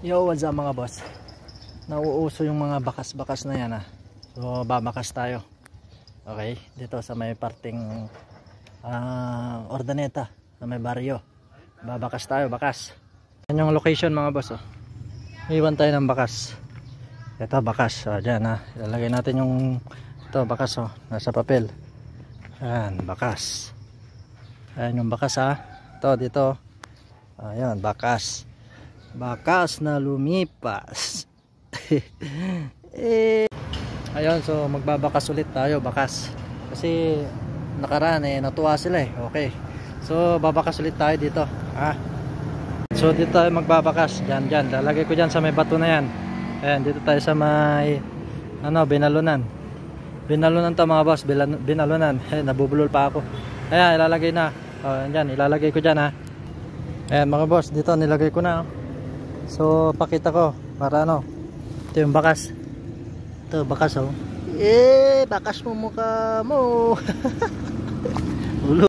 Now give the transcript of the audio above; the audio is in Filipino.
Yo, what's up mga boss? Nauuso yung mga bakas-bakas na yan So babakas tayo. Okay, dito sa may parting Ordaneta, sa may baryo. Babakas tayo, bakas. Yan yung location mga boss Iwan tayo ng bakas. Ito bakas, dyan ilalagay natin yung ito bakas nasa papel. Yan, bakas. Ayan yung bakas Ito dito. Ayan, bakas. Bakas na lumipas. Ayun, so magbabakas ulit tayo, bakas. Kasi nakaraan natuwa sila Okay. So babakas ulit tayo dito. So dito tayo magbabakas. Diyan. Lalagay ko diyan sa may bato na yan. Ayan, dito tayo sa may binalunan. Binalunan to mga boss, binalunan. Nabubulol pa ako. Ayan, ilalagay na. Diyan, ilalagay ko diyan Ayan mga boss, dito nilagay ko na. So pakita ko para ito yung bakas. Ito bakas bakas mo mukha mo. Ulo.